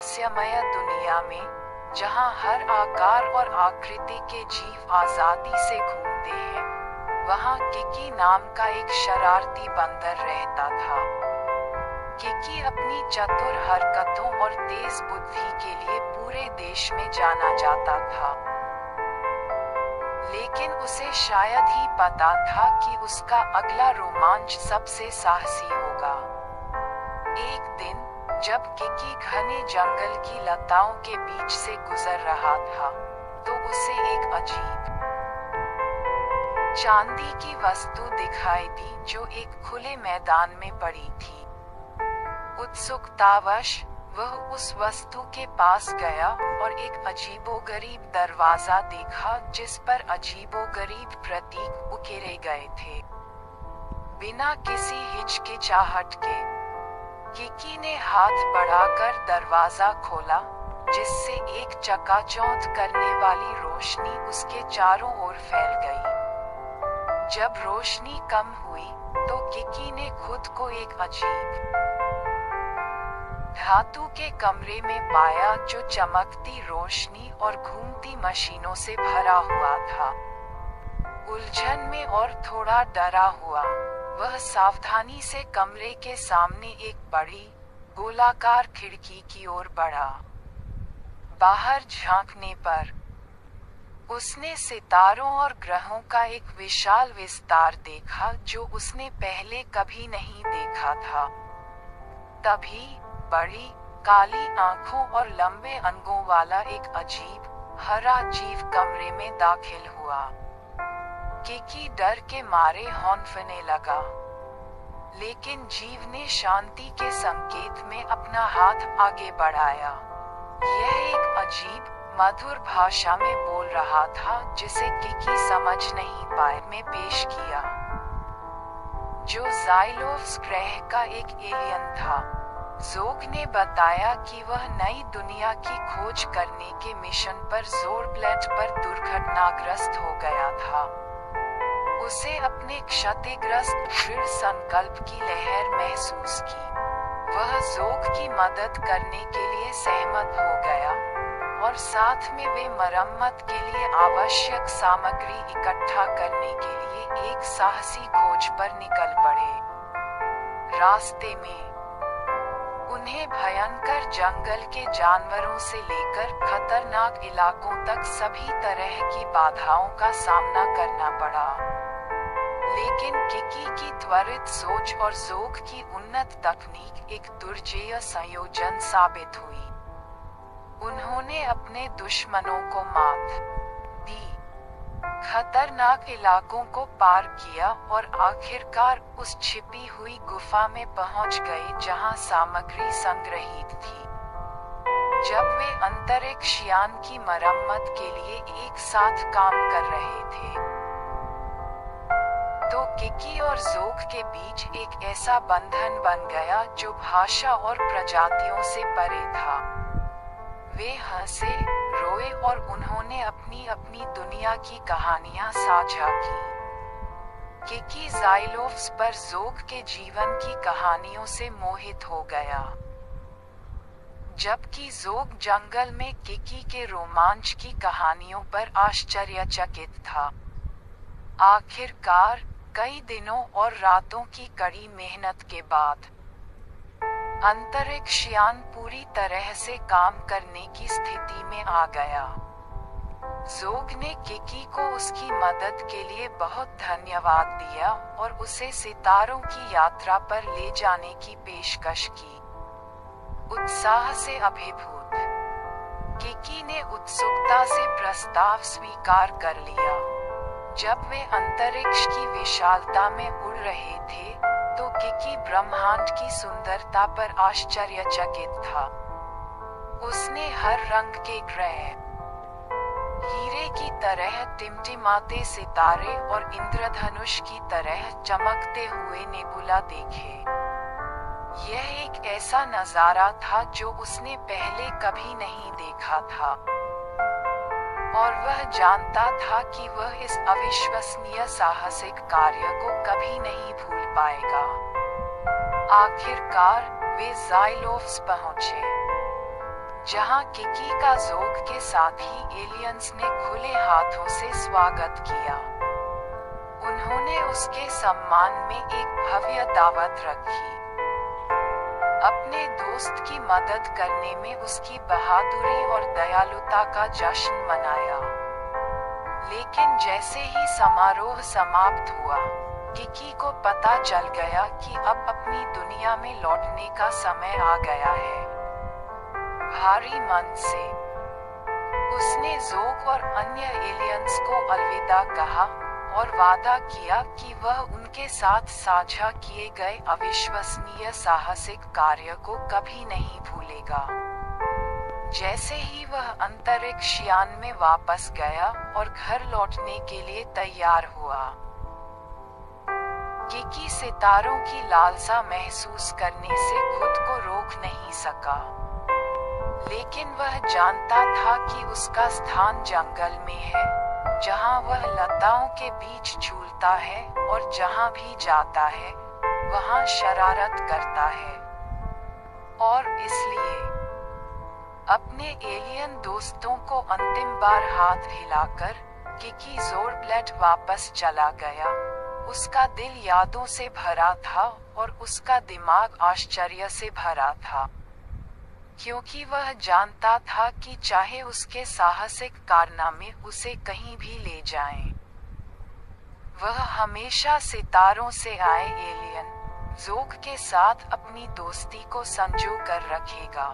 रहस्यमय दुनिया में जहां हर आकार और आकृति के जीव आजादी से घूमते हैं, वहां किकी नाम का एक शरारती बंदर रहता था। किकी अपनी चतुर हरकतों और तेज बुद्धि के लिए पूरे देश में जाना जाता था, लेकिन उसे शायद ही पता था कि उसका अगला रोमांच सबसे साहसी होगा। एक दिन जब किकी घने जंगल की लताओं के बीच से गुजर रहा था, तो उसे एक अजीब चांदी की वस्तु दिखाई दी जो एक खुले मैदान में पड़ी थी। उत्सुकतावश वह उस वस्तु के पास गया और एक अजीबोगरीब दरवाजा देखा जिस पर अजीबोगरीब प्रतीक उकेरे गए थे। बिना किसी हिचकिचाहट के किकी ने हाथ बढ़ाकर दरवाजा खोला, जिससे एक चकाचौंध करने वाली रोशनी उसके चारों ओर फैल गई। जब रोशनी कम हुई तो किकी ने खुद को एक अजीब धातु के कमरे में पाया जो चमकती रोशनी और घूमती मशीनों से भरा हुआ था। उलझन में और थोड़ा डरा हुआ, वह सावधानी से कमरे के सामने एक बड़ी गोलाकार खिड़की की ओर बढ़ा। बाहर झांकने पर उसने सितारों और ग्रहों का एक विशाल विस्तार देखा जो उसने पहले कभी नहीं देखा था। तभी बड़ी काली आंखों और लंबे अंगों वाला एक अजीब हरा जीव कमरे में दाखिल हुआ। किकी डर के मारे हौंफने लगा, लेकिन जीव ने शांति के संकेत में अपना हाथ आगे बढ़ाया। यह एक अजीब मधुर भाषा में बोल रहा था जिसे किकी समझ नहीं पाए में पेश किया, जो ज़ाइलोव्स ग्रह का एक एलियन था। जोग ने बताया कि वह नई दुनिया की खोज करने के मिशन पर ज़ोरब्लेट पर दुर्घटनाग्रस्त हो गया था। उसे अपने क्षतिग्रस्त दृढ़ संकल्प की लहर महसूस की। वह जोग की मदद करने के लिए सहमत हो गया और साथ में वे मरम्मत के लिए आवश्यक सामग्री इकट्ठा करने के लिए एक साहसी खोज पर निकल पड़े। रास्ते में उन्हें भयंकर जंगल के जानवरों से लेकर खतरनाक इलाकों तक सभी तरह की बाधाओं का सामना करना पड़ा, लेकिन किकी की त्वरित सोच और जोग की उन्नत तकनीक एक दुर्जेय संयोजन साबित हुई। उन्होंने अपने दुश्मनों को मात दी, खतरनाक इलाकों को पार किया और आखिरकार उस छिपी हुई गुफा में पहुंच गए जहां सामग्री संग्रहित थी। जब वे अंतरिक्ष यान की मरम्मत के लिए एक साथ काम कर रहे थे, तो किकी और जोग के बीच एक ऐसा बंधन बन गया जो भाषा और प्रजातियों से परे था। वे हंसे, रोए और उन्होंने अपनी अपनी दुनिया की कहानियां साझा की। किकी ज़ाइलोव्स पर जोग के जीवन की कहानियों से मोहित हो गया, जबकि जोग जंगल में किकी के रोमांच की कहानियों पर आश्चर्यचकित था। आखिरकार कई दिनों और रातों की कड़ी मेहनत के बाद अंतरिक्ष यान पूरी तरह से काम करने की स्थिति में आ गया। जोग ने किकी को उसकी मदद के लिए बहुत धन्यवाद दिया और उसे सितारों की यात्रा पर ले जाने की पेशकश की। उत्साह से अभिभूत किकी ने उत्सुकता से प्रस्ताव स्वीकार कर लिया। जब वे अंतरिक्ष की विशालता में उड़ रहे थे, तो किकी ब्रह्मांड की सुंदरता पर आश्चर्यचकित था। उसने हर रंग के ग्रह, हीरे की तरह टिमटिमाते सितारे और इंद्रधनुष की तरह चमकते हुए नेबुला देखे। यह एक ऐसा नजारा था जो उसने पहले कभी नहीं देखा था, और वह जानता था कि वह इस अविश्वसनीय साहसिक कार्य को कभी नहीं भूल पाएगा। आखिरकार वे ज़ाइलोव्स पहुंचे। जहां किकी का जोग के साथ ही एलियंस ने खुले हाथों से स्वागत किया। उन्होंने उसके सम्मान में एक भव्य दावत रखी, अपने दोस्त की मदद करने में उसकी बहादुरी और दयालुता का जश्न मनाया। लेकिन जैसे ही समारोह समाप्त हुआ, किकी को पता चल गया कि अब अपनी दुनिया में लौटने का समय आ गया है। भारी मन से उसने जोग और अन्य एलियंस को अलविदा कहा और वादा किया कि वह उनके साथ साझा किए गए अविश्वसनीय साहसिक कार्य को कभी नहीं भूलेगा। जैसे ही वह अंतरिक्ष यान में वापस गया और घर लौटने के लिए तैयार हुआ, किकी सितारों की लालसा महसूस करने से खुद को रोक नहीं सका। लेकिन वह जानता था कि उसका स्थान जंगल में है, जहां वह लताओं के बीच झूलता है और जहां भी जाता है वहां शरारत करता है। और इसलिए अपने एलियन दोस्तों को अंतिम बार हाथ हिलाकर किकी ज़ोरब्लैट वापस चला गया। उसका दिल यादों से भरा था और उसका दिमाग आश्चर्य से भरा था, क्योंकि वह जानता था कि चाहे उसके साहसिक कारनामे उसे कहीं भी ले जाएं, वह हमेशा सितारों से आए एलियन जोग के साथ अपनी दोस्ती को संजो कर रखेगा।